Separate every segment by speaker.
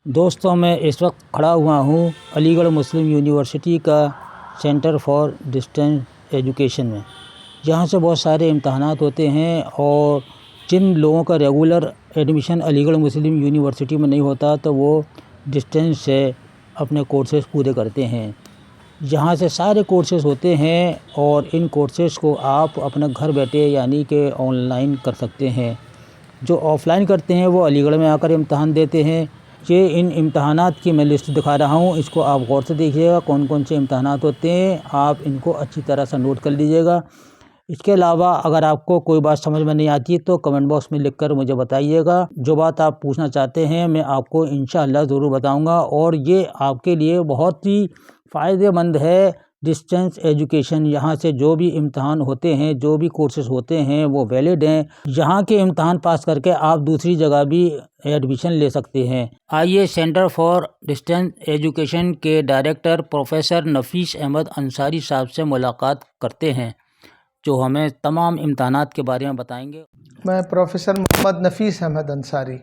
Speaker 1: दोस्तों, मैं इस वक्त खड़ा हुआ हूँ अलीगढ़ मुस्लिम यूनिवर्सिटी का सेंटर फॉर डिस्टेंस एजुकेशन में, जहाँ से बहुत सारे इम्तहानात होते हैं और जिन लोगों का रेगुलर एडमिशन अलीगढ़ मुस्लिम यूनिवर्सिटी में नहीं होता तो वो डिस्टेंस से अपने कोर्सेज़ पूरे करते हैं। यहाँ से सारे कोर्सेज़ होते हैं और इन कोर्सेज़ को आप अपने घर बैठे यानी कि ऑनलाइन कर सकते हैं। जो ऑफ़लाइन करते हैं वो अलीगढ़ में आकर इम्तहान देते हैं। ये इन इम्तहानात की मैं लिस्ट दिखा रहा हूँ, इसको आप गौर से देखिएगा कौन कौन से इम्तहानात होते हैं, आप इनको अच्छी तरह से नोट कर लीजिएगा। इसके अलावा अगर आपको कोई बात समझ में नहीं आती तो कमेंट बॉक्स में लिखकर मुझे बताइएगा। जो बात आप पूछना चाहते हैं मैं आपको इंशाअल्लाह ज़रूर बताऊंगा और ये आपके लिए बहुत ही फ़ायदेमंद है। डिस्टेंस एजुकेशन, यहाँ से जो भी इम्तहान होते हैं, जो भी कोर्सेज़ होते हैं वो वैलिड हैं। यहाँ के इम्तहान पास करके आप दूसरी जगह भी एडमिशन ले सकते हैं। आइए सेंटर फॉर डिस्टेंस एजुकेशन के डायरेक्टर प्रोफेसर नफीस अहमद अंसारी साहब से मुलाकात करते हैं, जो हमें तमाम इम्तहानात के बारे में बताएंगे।
Speaker 2: मैं प्रोफेसर मोहम्मद नफीस अहमद अंसारी।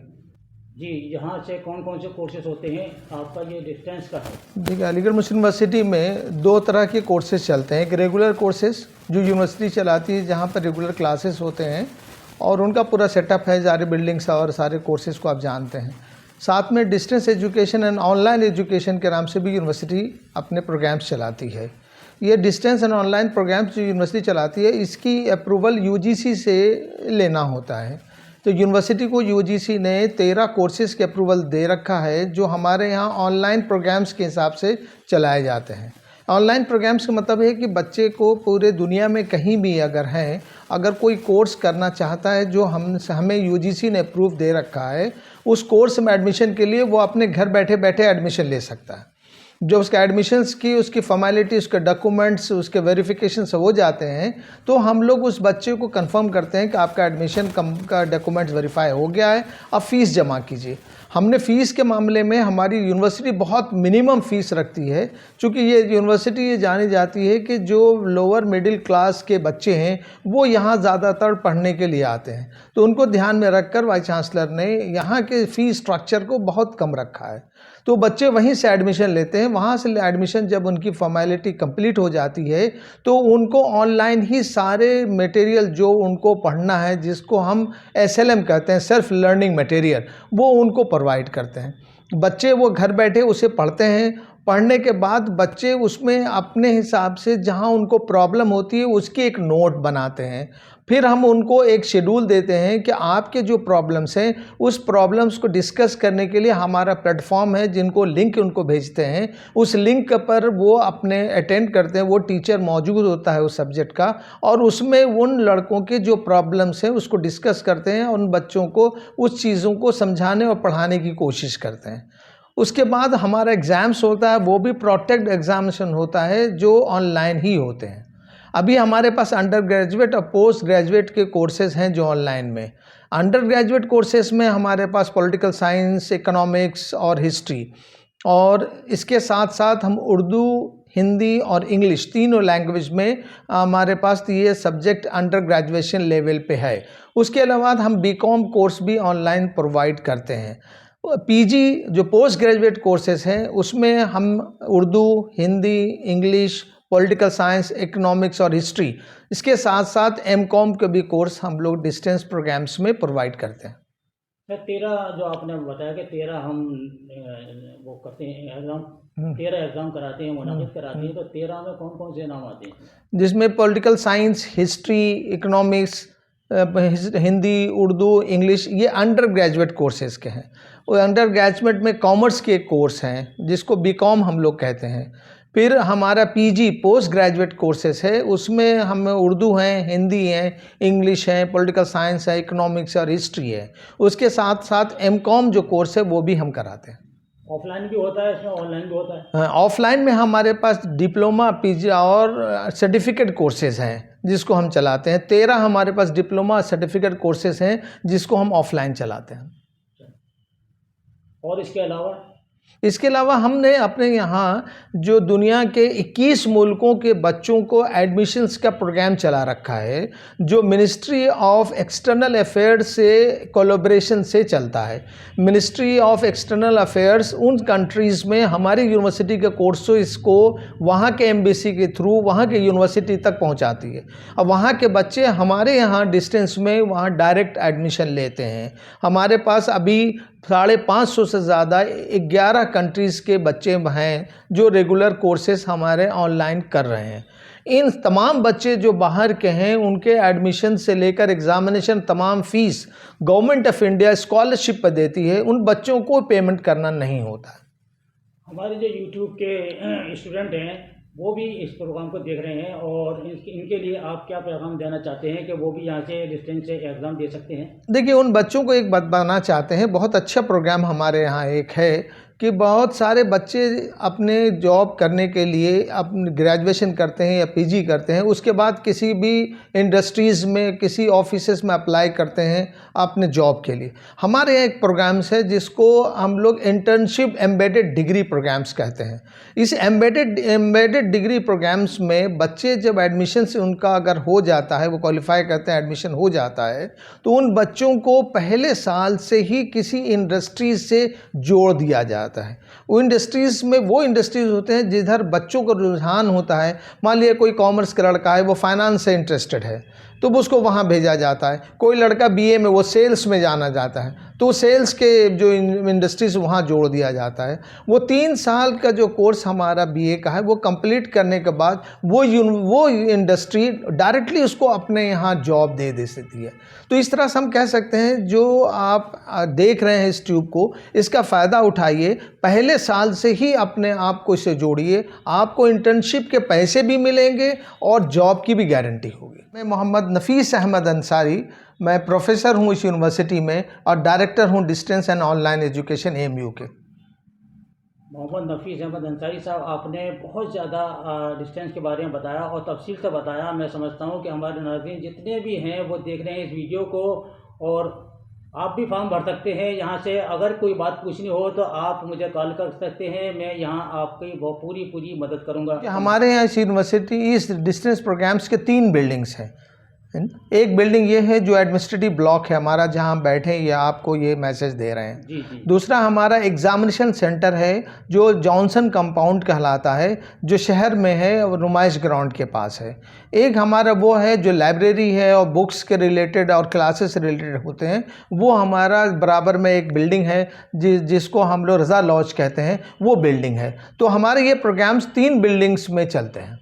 Speaker 1: जी, यहाँ से कौन कौन से कोर्सेज होते हैं? आपका ये डिस्टेंस का है।
Speaker 2: देखिए, अलीगढ़ मुस्लिम यूनिवर्सिटी में दो तरह के कोर्सेज चलते हैं। एक रेगुलर कोर्सेज जो यूनिवर्सिटी चलाती है, जहाँ पर रेगुलर क्लासेस होते हैं और उनका पूरा सेटअप है, सारे बिल्डिंग्स और सारे कोर्सेज़ को आप जानते हैं। साथ में distance education and online education के नाम से भी यूनिवर्सिटी अपने प्रोग्राम्स चलाती है। ये डिस्टेंस एंड ऑनलाइन प्रोग्राम्स जो यूनिवर्सिटी चलाती है, इसकी अप्रूवल यूजीसी से लेना होता है। तो यूनिवर्सिटी को यूजीसी ने 13 कोर्सेज़ के अप्रूवल दे रखा है, जो हमारे यहाँ ऑनलाइन प्रोग्राम्स के हिसाब से चलाए जाते हैं। ऑनलाइन प्रोग्राम्स का मतलब है कि बच्चे को पूरे दुनिया में कहीं भी अगर कोई कोर्स करना चाहता है जो हमें यूजीसी ने अप्रूव दे रखा है, उस कोर्स में एडमिशन के लिए वो अपने घर बैठे बैठे एडमिशन ले सकता है। जो उसका एडमिशन्स की उसकी फॉर्मेलिटी, उसके डॉक्यूमेंट्स, उसके वेरिफिकेशन हो जाते हैं, तो हम लोग उस बच्चे को कंफर्म करते हैं कि आपका एडमिशन का डॉक्यूमेंट्स वेरीफाई हो गया है, अब फ़ीस जमा कीजिए। हमने फ़ीस के मामले में हमारी यूनिवर्सिटी बहुत मिनिमम फ़ीस रखती है, क्योंकि ये यूनिवर्सिटी ये जानी जाती है कि जो लोअर मिडिल क्लास के बच्चे हैं वो यहाँ ज़्यादातर पढ़ने के लिए आते हैं। तो उनको ध्यान में रखकर वाइस चांसलर ने यहाँ के फ़ीस स्ट्रक्चर को बहुत कम रखा है। तो बच्चे वहीं से एडमिशन लेते हैं। वहाँ से एडमिशन जब उनकी फॉर्मेलिटी कंप्लीट हो जाती है तो उनको ऑनलाइन ही सारे मटेरियल जो उनको पढ़ना है, जिसको हम एसएलएम कहते हैं, सेल्फ लर्निंग मटेरियल, वो उनको प्रोवाइड करते हैं। बच्चे वो घर बैठे उसे पढ़ते हैं। पढ़ने के बाद बच्चे उसमें अपने हिसाब से जहाँ उनको प्रॉब्लम होती है उसकी एक नोट बनाते हैं। फिर हम उनको एक शेड्यूल देते हैं कि आपके जो प्रॉब्लम्स हैं उस प्रॉब्लम्स को डिस्कस करने के लिए हमारा प्लेटफॉर्म है, जिनको लिंक उनको भेजते हैं। उस लिंक पर वो अपने अटेंड करते हैं, वो टीचर मौजूद होता है उस सब्जेक्ट का, और उसमें उन लड़कों के जो प्रॉब्लम्स हैं उसको डिस्कस करते हैं और उन बच्चों को उस चीज़ों को समझाने और पढ़ाने की कोशिश करते हैं। उसके बाद हमारा एग्ज़ाम्स होता है, वो भी प्रोटेक्ट एग्जामिनेशन होता है, जो ऑनलाइन ही होते हैं। अभी हमारे पास अंडर ग्रेजुएट और पोस्ट ग्रेजुएट के कोर्सेज़ हैं जो ऑनलाइन में। अंडर ग्रेजुएट कोर्सेज़ में हमारे पास पॉलिटिकल साइंस, इकोनॉमिक्स और हिस्ट्री, और इसके साथ साथ हम उर्दू, हिंदी और इंग्लिश तीनों लैंग्वेज में हमारे पास ये सब्जेक्ट अंडर ग्रेजुएशन लेवल पे है। उसके अलावा हम बीकॉम कोर्स भी ऑनलाइन प्रोवाइड करते हैं। पीजी जो पोस्ट ग्रेजुएट कोर्सेज़ हैं उसमें हम Urdu, Hindi, English, political science, economics और हिस्ट्री, इसके साथ साथ एमकॉम के भी कोर्स हम लोग डिस्टेंस प्रोग्राम्स में प्रोवाइड करते हैं।
Speaker 1: सर, 13 जो आपने बताया कि 13 हम वो करते हैं एग्ज़ाम, 13 एग्ज़ाम कराते हैं, मुनाकिद कराते हैं, तो 13 में कौन कौन से नाम आते हैं?
Speaker 2: जिसमें political science, history, economics, Hindi, Urdu, English, ये अंडर ग्रेजुएट कोर्सेज़ के हैं। और अंडर ग्रेजुएट में कॉमर्स के कोर्स हैं जिसको बीकॉम हम लोग कहते हैं। फिर हमारा पीजी पोस्ट ग्रेजुएट कोर्सेस है, उसमें हम उर्दू हैं, हिंदी हैं, इंग्लिश है, पॉलिटिकल साइंस है, इकोनॉमिक्स और हिस्ट्री है। उसके साथ साथ एमकॉम जो कोर्स है वो भी हम कराते हैं।
Speaker 1: ऑफलाइन भी होता है इसमें, ऑनलाइन भी होता है?
Speaker 2: ऑफलाइन में हमारे पास डिप्लोमा, पीजी और सर्टिफिकेट कोर्सेज़ हैं जिसको हम चलाते हैं। 13 हमारे पास डिप्लोमा सर्टिफिकेट कोर्सेज़ हैं जिसको हम ऑफलाइन चलाते हैं।
Speaker 1: और इसके अलावा?
Speaker 2: इसके अलावा हमने अपने यहाँ जो दुनिया के 21 मुल्कों के बच्चों को एडमिशन्स का प्रोग्राम चला रखा है, जो मिनिस्ट्री ऑफ एक्सटर्नल अफेयर्स से कोलैबोरेशन से चलता है। मिनिस्ट्री ऑफ एक्सटर्नल अफेयर्स उन कंट्रीज़ में हमारी यूनिवर्सिटी के कोर्सेज़ को वहाँ के एम्बेसी के थ्रू वहाँ के यूनिवर्सिटी तक पहुँचाती है। अब वहाँ के बच्चे हमारे यहाँ डिस्टेंस में वहाँ डायरेक्ट एडमिशन लेते हैं। हमारे पास अभी 550 से ज़्यादा 11 कंट्रीज़ के बच्चे हैं जो रेगुलर कोर्सेज हमारे ऑनलाइन कर रहे हैं। इन तमाम बच्चे जो बाहर के हैं उनके एडमिशन से लेकर एग्ज़ामिनेशन तमाम fees government of India scholarship पर देती है, उन बच्चों को पेमेंट करना नहीं होता है।
Speaker 1: हमारे जो यूट्यूब के स्टूडेंट हैं वो भी इस प्रोग्राम को देख रहे हैं और इनके लिए आप क्या पैगाम देना चाहते हैं कि वो भी यहाँ से डिस्टेंस से एग्ज़ाम दे सकते हैं? देखिए, उन बच्चों को एक बात बताना चाहते हैं, बहुत अच्छा प्रोग्राम हमारे यहाँ एक है कि बहुत सारे बच्चे अपने जॉब करने के लिए अपने ग्रेजुएशन करते हैं या पीजी करते हैं, उसके बाद किसी भी इंडस्ट्रीज़ में किसी ऑफिसेस में अप्लाई करते हैं अपने जॉब के लिए। हमारे यहाँ एक प्रोग्राम्स है जिसको हम लोग इंटर्नशिप एम्बेडेड डिग्री प्रोग्राम्स कहते हैं। इस एम्बेडेड डिग्री प्रोग्राम्स में बच्चे जब एडमिशन से उनका अगर हो जाता है, वो क्वालिफाई करते हैं, एडमिशन हो जाता है, तो उन बच्चों को पहले साल से ही किसी इंडस्ट्रीज से जोड़ दिया जाता है। वो इंडस्ट्रीज़ में वो इंडस्ट्रीज़ होते हैं जिधर बच्चों को रुझान होता है। मान लिया कोई कॉमर्स का लड़का है, वो फाइनेंस से इंटरेस्टेड है, तो उसको वहाँ भेजा जाता है। कोई लड़का बीए में वो सेल्स में जाना चाहता है, तो सेल्स के जो इंडस्ट्रीज़ वहाँ जोड़ दिया जाता है। वो 3 साल का जो कोर्स हमारा बीए का है वो कंप्लीट करने के बाद वो इंडस्ट्री डायरेक्टली उसको अपने यहाँ जॉब दे सकती है। तो इस तरह से हम कह सकते हैं जो आप देख रहे हैं इस ट्यूब को, इसका फ़ायदा उठाइए, पहले साल से ही अपने आप को इससे जोड़िए, आपको इंटर्नशिप के पैसे भी मिलेंगे और जॉब की भी गारंटी होगी। मैं मोहम्मद नफ़ीस अहमद अंसारी, मैं प्रोफेसर हूँ इस यूनिवर्सिटी में और डायरेक्टर हूँ distance and online education AMU के। मोहम्मद नफ़ीस अहमद अंसारी साहब, आपने बहुत ज़्यादा डिस्टेंस के बारे में बताया और तफसील से बताया। मैं समझता हूँ कि हमारे नाज़रीन जितने भी हैं वो देख रहे हैं इस वीडियो को, और आप भी फॉर्म भर सकते हैं यहाँ से। अगर कोई बात पूछनी हो तो आप मुझे कॉल कर सकते हैं, मैं यहाँ आपकी पूरी मदद करूँगा।
Speaker 2: हमारे यहाँ इस यूनिवर्सिटी इस डिस्टेंस प्रोग्राम्स के 3 बिल्डिंग्स हैं। एक बिल्डिंग ये है जो एडमिनिस्ट्रेटिव ब्लॉक है हमारा, जहाँ हम बैठे हैं या आपको ये मैसेज दे रहे हैं।
Speaker 1: जी।
Speaker 2: दूसरा हमारा एग्जामिनेशन सेंटर है जो जॉनसन कंपाउंड कहलाता है, जो शहर में है और नुमाइश ग्राउंड के पास है। एक हमारा वो है जो लाइब्रेरी है और बुक्स के रिलेटेड और क्लासेस से रिलेटेड होते हैं, वो हमारा बराबर में एक बिल्डिंग है जिसको हम लोग रज़ा लॉज कहते हैं, वो बिल्डिंग है। तो हमारे ये प्रोग्राम्स 3 बिल्डिंग्स में चलते हैं।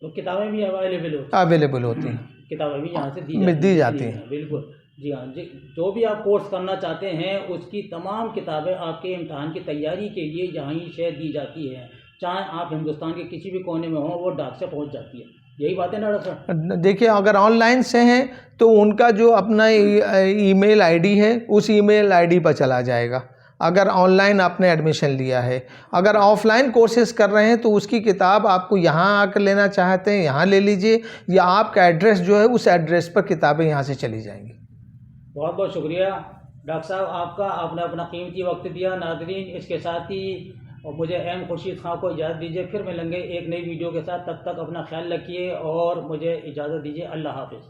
Speaker 1: तो किताबें भी अवेलेबल होती हैं? किताबें भी यहाँ से दी जाती हैं। बिल्कुल, जी हाँ जी। जो भी आप कोर्स करना चाहते हैं उसकी तमाम किताबें आपके इम्तहान की तैयारी के लिए यहाँ ही शेयर दी जाती है। चाहे आप हिंदुस्तान के किसी भी कोने में हों, वो डाक से पहुँच जाती है। यही बात है ना डॉक्टर साहब?
Speaker 2: देखिए, अगर ऑनलाइन से हैं तो उनका जो अपना ईमेल आईडी है उस ईमेल आईडी पर चला जाएगा, अगर ऑनलाइन आपने एडमिशन लिया है। अगर ऑफलाइन कोर्सेज कर रहे हैं तो उसकी किताब आपको यहाँ आकर लेना चाहते हैं यहाँ ले लीजिए, या आपका एड्रेस जो है उस एड्रेस पर किताबें यहाँ से चली जाएंगी।
Speaker 1: बहुत बहुत शुक्रिया डॉक्टर साहब आपका, आपने अपना कीमती वक्त दिया। नाज़रीन, इसके साथ ही और मुझे एम खुर्शीद खां को इजाज़त दीजिए। फिर मिलेंगे एक नई वीडियो के साथ, तब तक अपना ख्याल रखिए और मुझे इजाज़त दीजिए। अल्लाह हाफ़िज़।